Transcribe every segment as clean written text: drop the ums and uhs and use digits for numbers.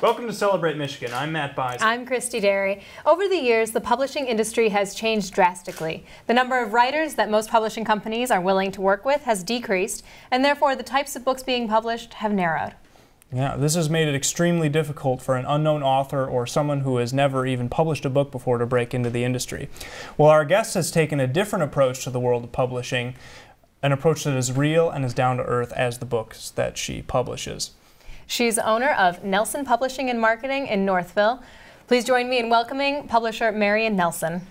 Welcome to Celebrate Michigan. I'm Matt Byes. I'm Christy Derry. Over the years, the publishing industry has changed drastically. The number of writers that most publishing companies are willing to work with has decreased, and therefore the types of books being published have narrowed. Yeah, this has made it extremely difficult for an unknown author or someone who has never even published a book before to break into the industry. Well, our guest has taken a different approach to the world of publishing, an approach that is real and as down to earth as the books that she publishes. She's owner of Nelson Publishing and Marketing in Northville. Please join me in welcoming publisher Marion Nelson.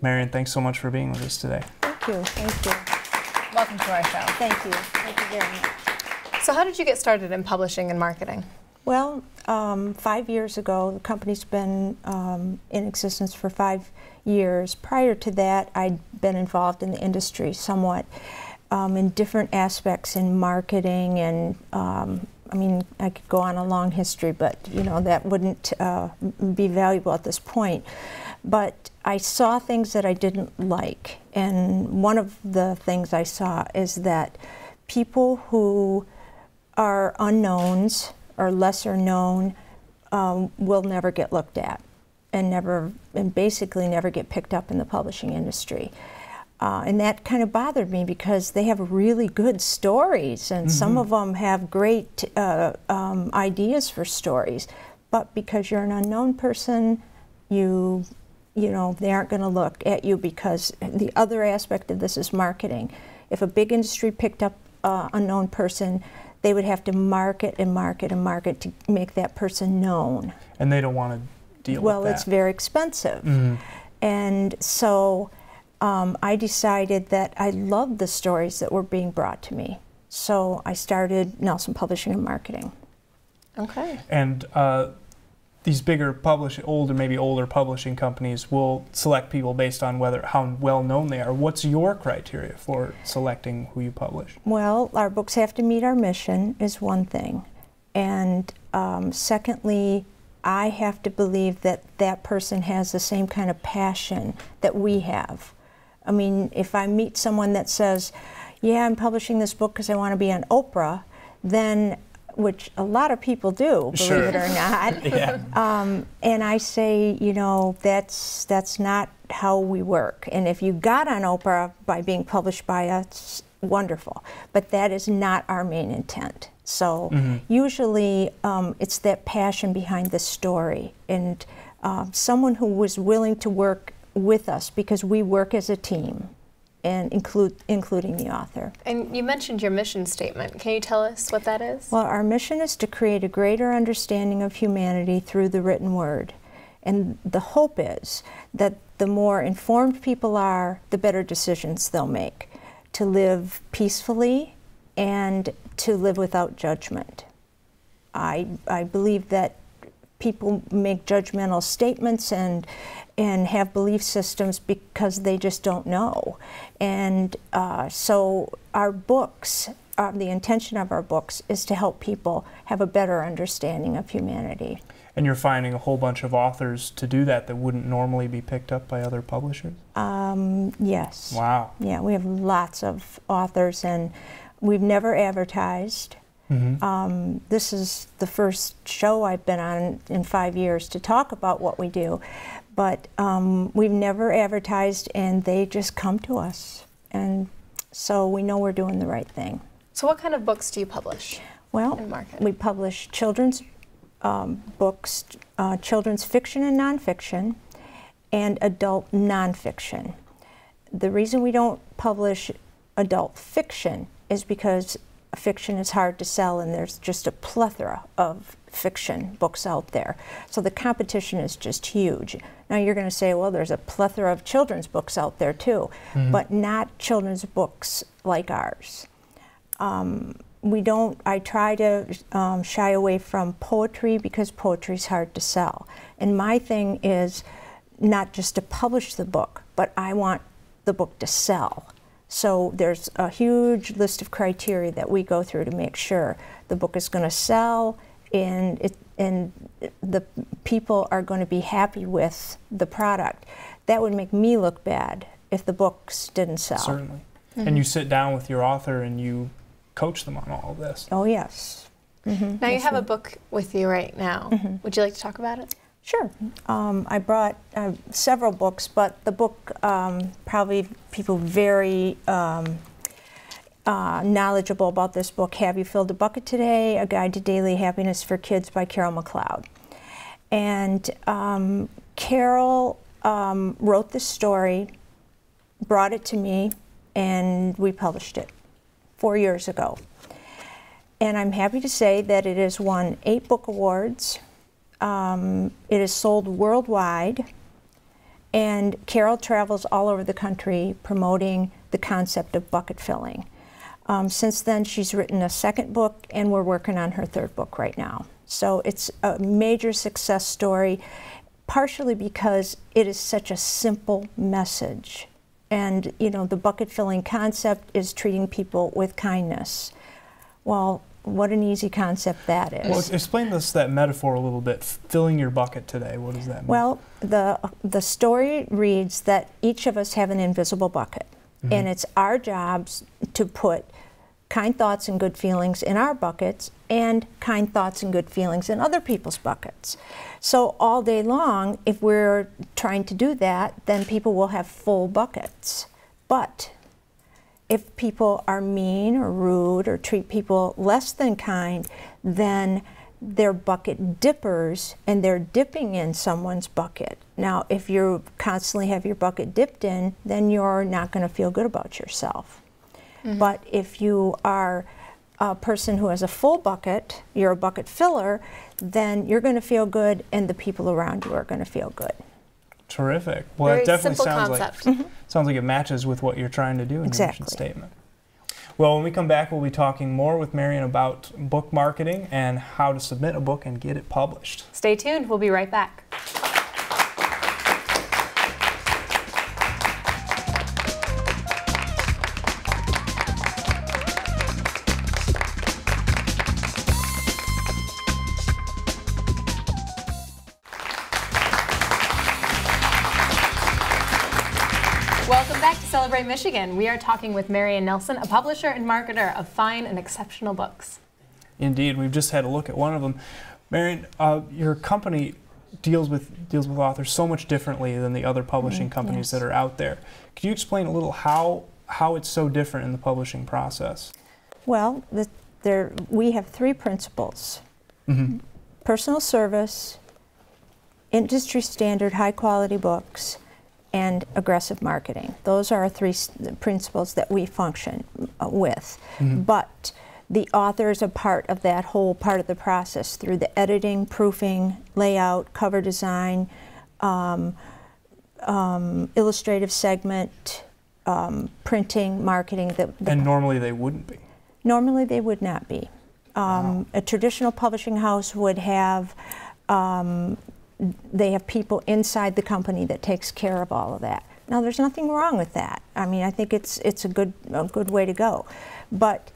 Marion, thanks so much for being with us today. Thank you. Thank you. Welcome to our show. Thank you. Thank you very much. So how did you get started in publishing and marketing? Well, 5 years ago, the company's been in existence for 5 years. Prior to that, I'd been involved in the industry somewhat. In different aspects in marketing, and I mean, I could go on a long history, but you know, that wouldn't be valuable at this point. But I saw things that I didn't like, and one of the things I saw is that people who are unknowns or lesser known will never get looked at, and basically never get picked up in the publishing industry. And that kind of bothered me because they have really good stories, and some of them have great ideas for stories. But because you're an unknown person, you know, they aren't going to look at you, because the other aspect of this is marketing. If a big industry picked up an unknown person, they would have to market and market and market to make that person known. And they don't want to deal with that. Well, it's very expensive. And so I decided that I loved the stories that were being brought to me. So I started Nelson Publishing and Marketing. Okay. And these bigger older publishing companies will select people based on how well known they are. What's your criteria for selecting who you publish? Well, our books have to meet our mission is one thing. And secondly, I have to believe that that person has the same kind of passion that we have. I mean, if I meet someone that says, yeah, I'm publishing this book because I want to be on Oprah, then, which a lot of people do, believe it or not, yeah. And I say, you know, that's not how we work. And if you got on Oprah by being published by us, wonderful. But that is not our main intent. So usually it's that passion behind the story, and someone who was willing to work with us, because we work as a team, and including the author. And you mentioned your mission statement. Can you tell us what that is? Well, our mission is to create a greater understanding of humanity through the written word. And the hope is that the more informed people are, the better decisions they'll make, to live peacefully and to live without judgment. I believe that people make judgmental statements and have belief systems because they just don't know. And so our books, the intention of our books is to help people have a better understanding of humanity. And you're finding a whole bunch of authors to do that wouldn't normally be picked up by other publishers? Yes. Wow. Yeah, we have lots of authors, and we've never advertised. This is the first show I've been on in 5 years to talk about what we do, but we've never advertised, and they just come to us, and so we know we're doing the right thing. So what kind of books do you publish? Well, we publish children's books, children's fiction and nonfiction, and adult nonfiction. The reason we don't publish adult fiction is because fiction is hard to sell, and there's just a plethora of fiction books out there. So the competition is just huge. Now you're going to say, well, there's a plethora of children's books out there too, but not children's books like ours. I try to shy away from poetry, because poetry is hard to sell. And my thing is not just to publish the book, but I want the book to sell. So there's a huge list of criteria that we go through to make sure the book is going to sell, and the people are going to be happy with the product. That would make me look bad if the books didn't sell. Certainly. And you sit down with your author and you coach them on all of this. Oh, yes. Now you have a book with you right now. Would you like to talk about it? Sure. I brought several books, but the book probably people very knowledgeable about this book, Have You Filled a Bucket Today? A Guide to Daily Happiness for Kids by Carol McLeod. And Carol wrote this story, brought it to me, and we published it 4 years ago. And I'm happy to say that it has won 8 book awards. It is sold worldwide, and Carol travels all over the country promoting the concept of bucket filling. Since then, she's written a second book, and we're working on her third book right now. So it's a major success story, partially because it is such a simple message. And, you know, the bucket filling concept is treating people with kindness. Well, what an easy concept that is. Well, explain that metaphor a little bit. Filling your bucket today, what does that mean? Well, the story reads that each of us have an invisible bucket. And it's our jobs to put kind thoughts and good feelings in our buckets and kind thoughts and good feelings in other people's buckets. So all day long, if we're trying to do that, then people will have full buckets. But if people are mean or rude or treat people less than kind, then they're bucket dippers and they're dipping in someone's bucket. Now, if you constantly have your bucket dipped in, then you're not going to feel good about yourself. But if you are a person who has a full bucket, you're a bucket filler, then you're going to feel good and the people around you are going to feel good. Terrific. Well, Very it definitely simple sounds concept. like sounds like it matches with what you're trying to do in your mission statement. Well, when we come back, we'll be talking more with Marion about book marketing and how to submit a book and get it published. Stay tuned. We'll be right back. Welcome back to Celebrate Michigan. We are talking with Marion Nelson, a publisher and marketer of fine and exceptional books. Indeed, we've just had a look at one of them. Marion, your company deals with authors so much differently than the other publishing companies that are out there. Could you explain a little how it's so different in the publishing process? Well, we have 3 principles. Personal service, industry standard high quality books, and aggressive marketing. Those are our 3 principles that we function with. But the author is a part of that whole part of the process through the editing, proofing, layout, cover design, illustrative segment, printing, marketing. And normally they wouldn't be. Normally they would not be. A traditional publishing house would have they have people inside the company that takes care of all of that. Now, there's nothing wrong with that. I mean, I think it's a good way to go. But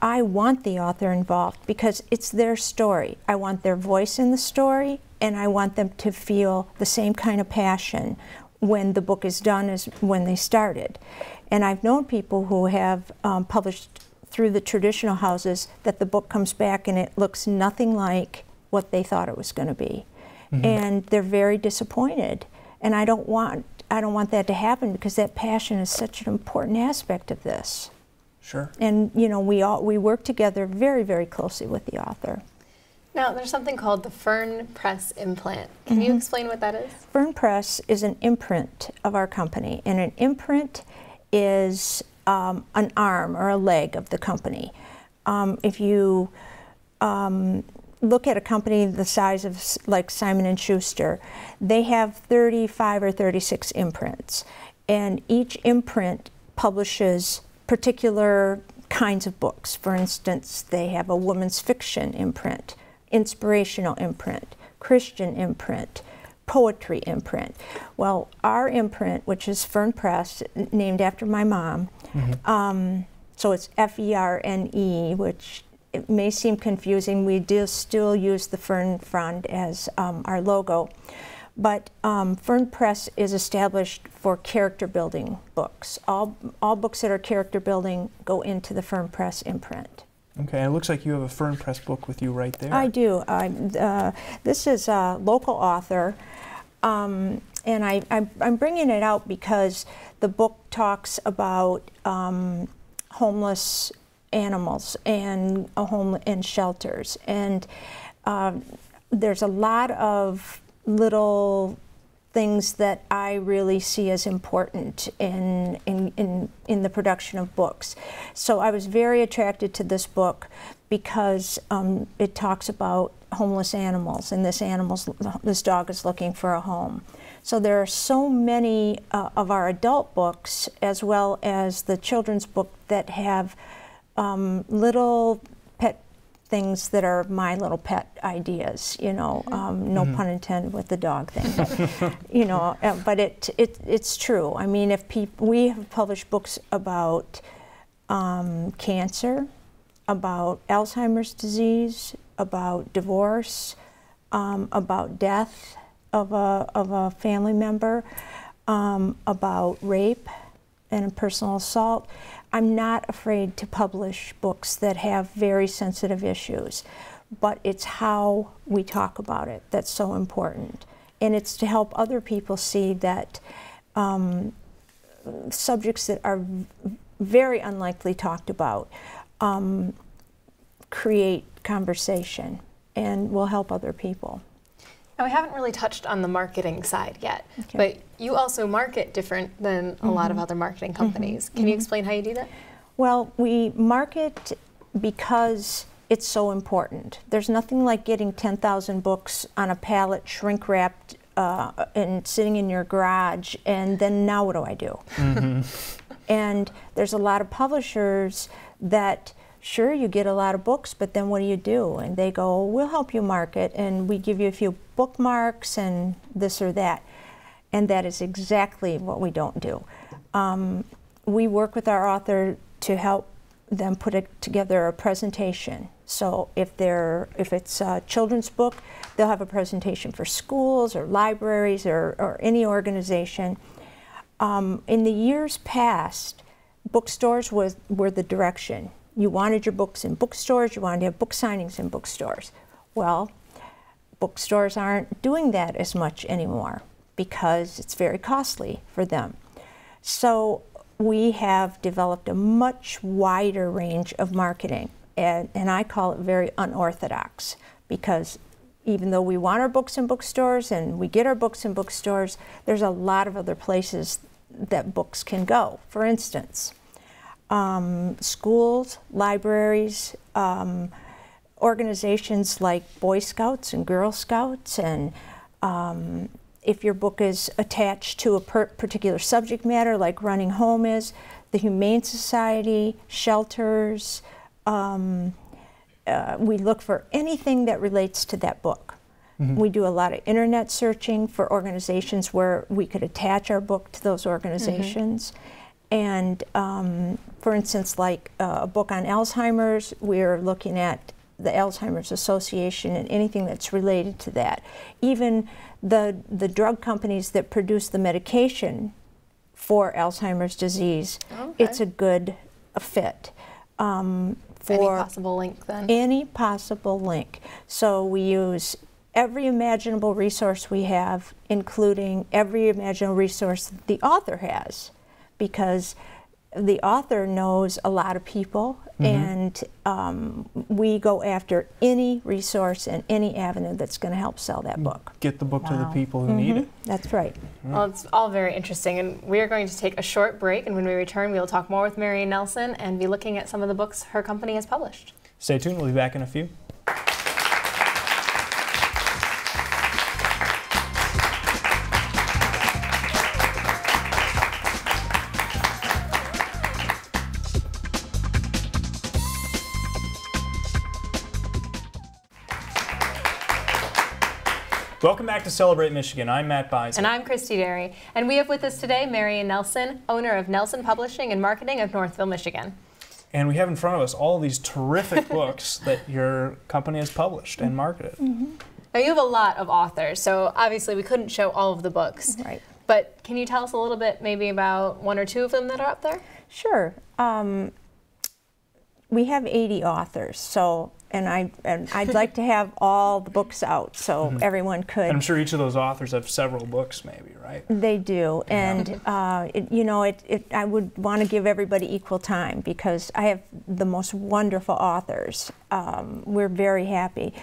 I want the author involved because it's their story. I want their voice in the story, and I want them to feel the same kind of passion when the book is done as when they started. And I've known people who have published through the traditional houses that the book comes back and it looks nothing like what they thought it was going to be. And they're very disappointed. And I don't want that to happen because that passion is such an important aspect of this. Sure. And you know, we work together very, very closely with the author. Now, there's something called the Fern Press implant. Can you explain what that is? Fern Press is an imprint of our company, and an imprint is an arm or a leg of the company. If you look at a company the size of like Simon & Schuster, they have 35 or 36 imprints, and each imprint publishes particular kinds of books. For instance, they have a women's fiction imprint, inspirational imprint, Christian imprint, poetry imprint. Well, our imprint, which is Fern Press, named after my mom, so it's F-E-R-N-E, which it may seem confusing. We do still use the Fern Frond as our logo. But Fern Press is established for character building books. All books that are character building go into the Fern Press imprint. Okay, it looks like you have a Fern Press book with you right there. I do. This is a local author, and I'm bringing it out because the book talks about homeless animals and shelters, and there's a lot of little things that I really see as important in the production of books. So I was very attracted to this book because it talks about homeless animals, and this dog is looking for a home. So there are so many of our adult books, as well as the children's book, that have little pet things that are my little pet ideas, you know, no pun intended with the dog thing, but, you know, but it's true. I mean, we have published books about cancer, about Alzheimer's disease, about divorce, about death of a family member, about rape and personal assault. I'm not afraid to publish books that have very sensitive issues, but it's how we talk about it that's so important. And it's to help other people see that subjects that are very unlikely talked about create conversation and will help other people. Now, we haven't really touched on the marketing side yet, but you also market different than a lot of other marketing companies. Can you explain how you do that? Well, we market because it's so important. There's nothing like getting 10,000 books on a pallet, shrink wrapped, and sitting in your garage, and then now what do I do? And there's a lot of publishers that, sure, you get a lot of books, but then what do? And they go, we'll help you market, and we give you a few bookmarks and this or that. And that is exactly what we don't do. We work with our author to help them put together a presentation. So if it's a children's book, they'll have a presentation for schools or libraries or any organization. In the years past, bookstores were the direction. You wanted your books in bookstores, you wanted to have book signings in bookstores. Well, bookstores aren't doing that as much anymore because it's very costly for them. So we have developed a much wider range of marketing, and I call it very unorthodox, because even though we want our books in bookstores and we get our books in bookstores, there's a lot of other places that books can go. For instance, schools, libraries, organizations like Boy Scouts and Girl Scouts, and if your book is attached to a particular subject matter, like Running Home is, the Humane Society, shelters, we look for anything that relates to that book. We do a lot of internet searching for organizations where we could attach our book to those organizations. And for instance, like a book on Alzheimer's, we're looking at the Alzheimer's Association and anything that's related to that. Even the drug companies that produce the medication for Alzheimer's disease, it's a good fit. For any possible link then? Any possible link. So we use every imaginable resource we have, including every imaginable resource the author has, because the author knows a lot of people, and we go after any resource and any avenue that's going to help sell that book. Get the book to the people who need it. That's right. Well, it's all very interesting, and we are going to take a short break, and when we return, we'll talk more with Marion Nelson and be looking at some of the books her company has published. Stay tuned, we'll be back in a few. Welcome back to Celebrate Michigan. I'm Matt Bison. And I'm Christy Derry. And we have with us today Marion Nelson, owner of Nelson Publishing and Marketing of Northville, Michigan. And we have in front of us all these terrific books that your company has published and marketed. Now, you have a lot of authors, so obviously we couldn't show all of the books. Right. But can you tell us a little bit maybe about one or two of them that are up there? Sure. We have 80 authors, so and I'd like to have all the books out so everyone could. And I'm sure each of those authors have several books, maybe, right? They do, and you know, I would want to give everybody equal time because I have the most wonderful authors. We're very happy.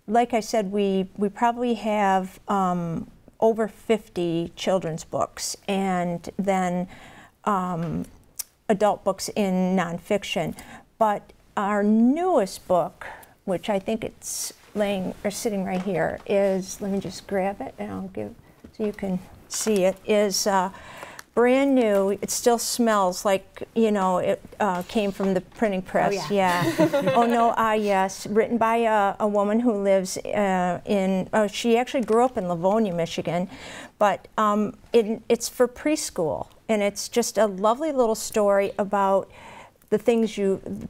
Like I said, we probably have over 50 children's books, and then adult books in nonfiction. But our newest book, which I think it's sitting right here, is, let me just grab it and I'll give, so you can see it, is brand new. It still smells like, you know, it came from the printing press. Oh, yeah. Oh no, yes. Written by a woman who lives she actually grew up in Livonia, Michigan, but it's for preschool, and it's just a lovely little story about the things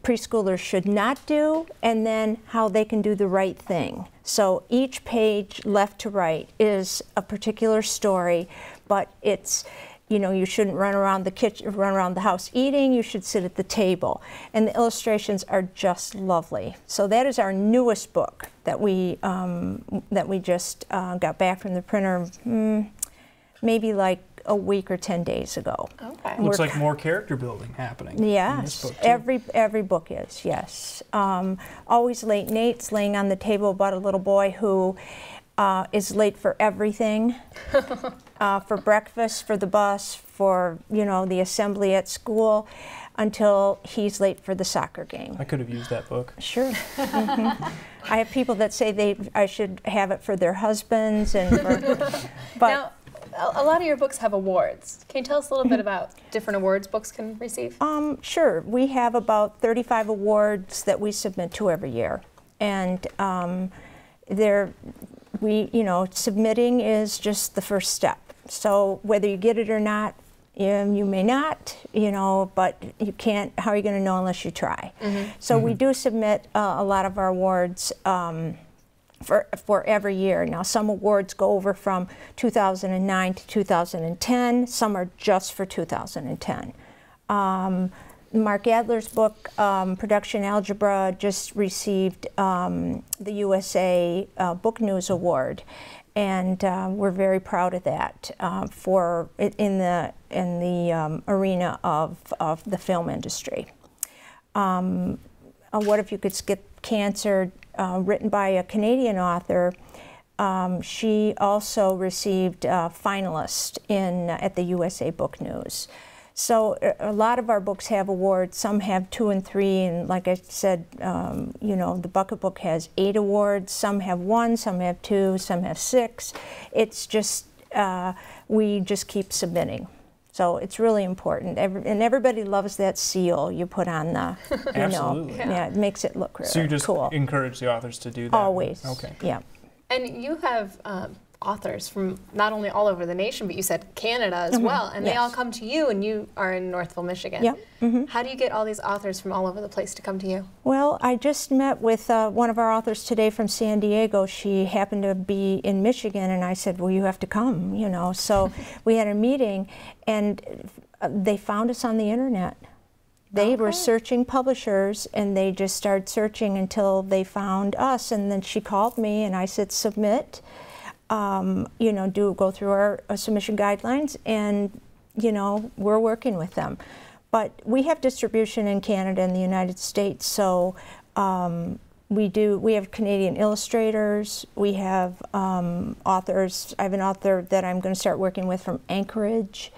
preschoolers should not do, and then how they can do the right thing. So each page, left to right, is a particular story, but it's, you know, you shouldn't run around the kitchen, run around the house eating. You should sit at the table, and the illustrations are just lovely. So that is our newest book that we just got back from the printer, maybe like a week or 10 days ago. Okay. Looks like more character building happening. Yes, in this book too. every book is, yes. Always Late Nate's laying on the table about a little boy who is late for everything, for breakfast, for the bus, for, you know, the assembly at school, until he's late for the soccer game. I could have used that book. Sure. I have people that say I should have it for their husbands, and but. Now, a lot of your books have awards. Can you tell us a little bit about different awards books can receive? Sure. We have about 35 awards that we submit to every year, and you know, submitting is just the first step. So whether you get it or not, you may not, you know, but you can't. How are you going to know unless you try? So we do submit a lot of our awards. For every year. Now, some awards go over from 2009 to 2010. Some are just for 2010. Mark Adler's book, Production Algebra, just received the USA Book News Award, and we're very proud of that in the arena of the film industry. What If You Could Skip Cancer? Written by a Canadian author. She also received finalist at the USA Book News. So a lot of our books have awards. Some have 2 and 3, and like I said, you know, the Bucket Book has 8 awards. Some have 1, some have 2, some have 6. It's just, we just keep submitting. So it's really important, and everybody loves that seal you put on the, you Absolutely. know, yeah, it makes it look really cool. So you just encourage the authors to do that? Always. Okay. Yeah. And you have authors from not only all over the nation, but you said Canada as well, and they all come to you, and you are in Northville, Michigan. Yep. How do you get all these authors from all over the place to come to you? Well, I just met with one of our authors today from San Diego. She happened to be in Michigan, and I said, well, you have to come, you know. So we had a meeting, and they found us on the internet. They were searching publishers, and they just started searching until they found us, and then she called me, and I said, submit. You know, go through our submission guidelines, and, you know, we're working with them. But we have distribution in Canada and the United States, so we have Canadian illustrators, we have authors. I have an author that I'm going to start working with from Anchorage.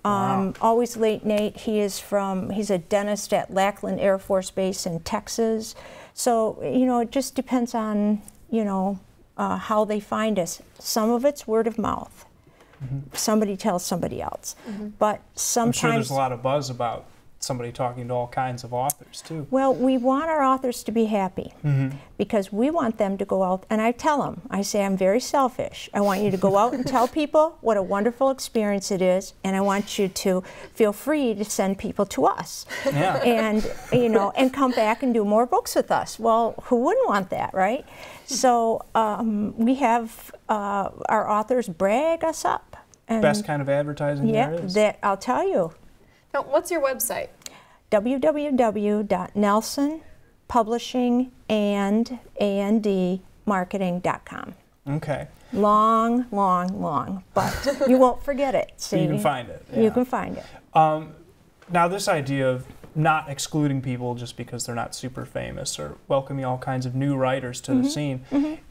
Wow. Always Late Nate, he's a dentist at Lackland Air Force Base in Texas. So, you know, it just depends on, you know, how they find us. Some of it's word of mouth. Somebody tells somebody else. But sometimes... I'm sure there's a lot of buzz about somebody talking to all kinds of authors, too. Well, we want our authors to be happy because we want them to go out, and I tell them, I say, I'm very selfish. I want you to go out and tell people what a wonderful experience it is, and I want you to feel free to send people to us. Yeah. And, you know, and come back and do more books with us. Well, who wouldn't want that, right? So we have our authors brag us up. And Best kind of advertising there is. Yeah, I'll tell you. Now, what's your website? www.nelsonpublishingandmarketing.com. Okay. Long, long, long, but you won't forget it. So you can find it. You can find it. Now, this idea of not excluding people just because they're not super famous or welcoming all kinds of new writers to the scene,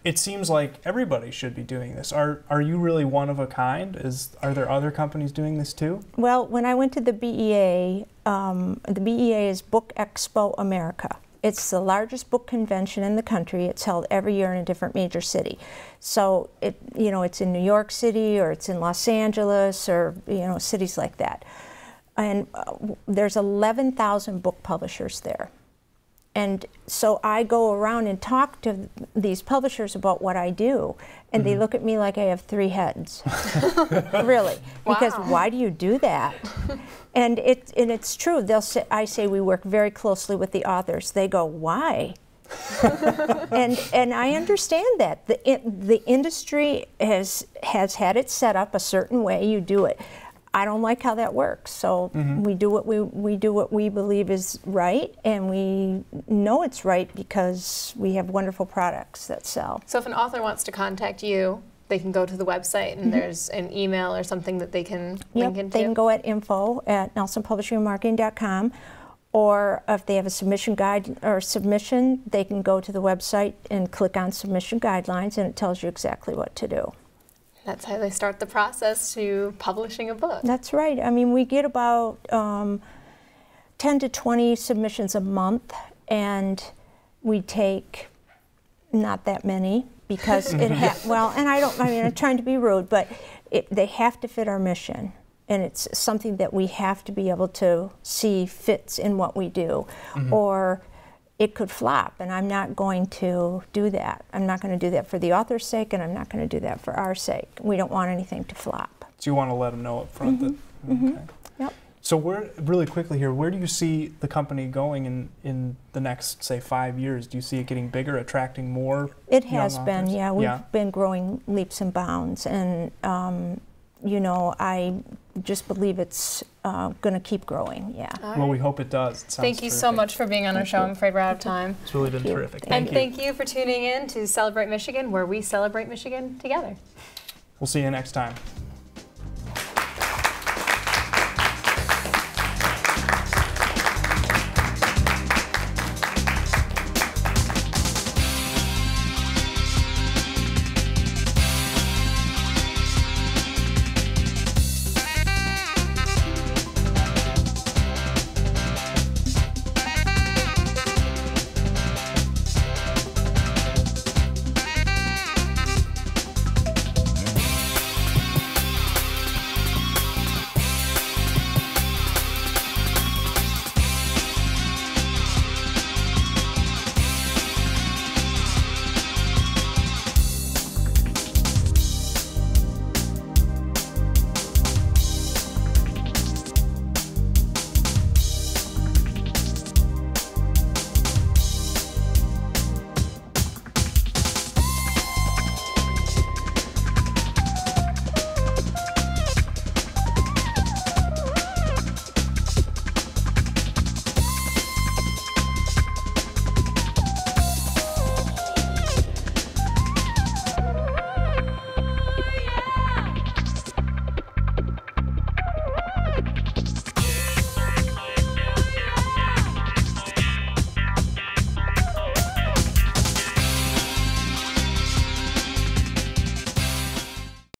it seems like everybody should be doing this. Are you really one of a kind? Are there other companies doing this too? Well, when I went to the BEA is Book Expo America. It's the largest book convention in the country. It's held every year in a different major city. So it's in New York City, or it's in Los Angeles, or cities like that. And there's 11,000 book publishers there. And so I go around and talk to these publishers about what I do, and they look at me like I have 3 heads. Really. Wow. Because why do you do that? And it's true. I say we work very closely with the authors. They go, why? and I understand that. The industry has had it set up a certain way. You do it. I don't like how that works. So we do what we believe is right, and we know it's right because we have wonderful products that sell. So if an author wants to contact you, they can go to the website, and there's an email or something that they can link into? They can go at info@nelsonpublishingandmarketing.com, or if they have a submission guide or submission, they can go to the website and click on submission guidelines, and it tells you exactly what to do. That's how they start the process to publishing a book. That's right. I mean, we get about 10 to 20 submissions a month, and we take not that many because I'm trying to be rude, but they have to fit our mission, and it's something that we have to be able to see fits in what we do, or it could flop, and I'm not going to do that. I'm not going to do that for the author's sake, and I'm not going to do that for our sake. We don't want anything to flop. So you want to let them know up front that, okay. Yep. So really quickly here, where do you see the company going in the next, say, 5 years? Do you see it getting bigger, attracting more It young has been, authors? yeah. We've been growing leaps and bounds, and I just believe it's going to keep growing, yeah. All Well, right. we hope it does. It sounds Thank you so terrific. much for being on our show. I'm afraid we're out of time. It's really been Thank you. terrific. And thank you for tuning in to Celebrate Michigan, where we celebrate Michigan together. We'll see you next time.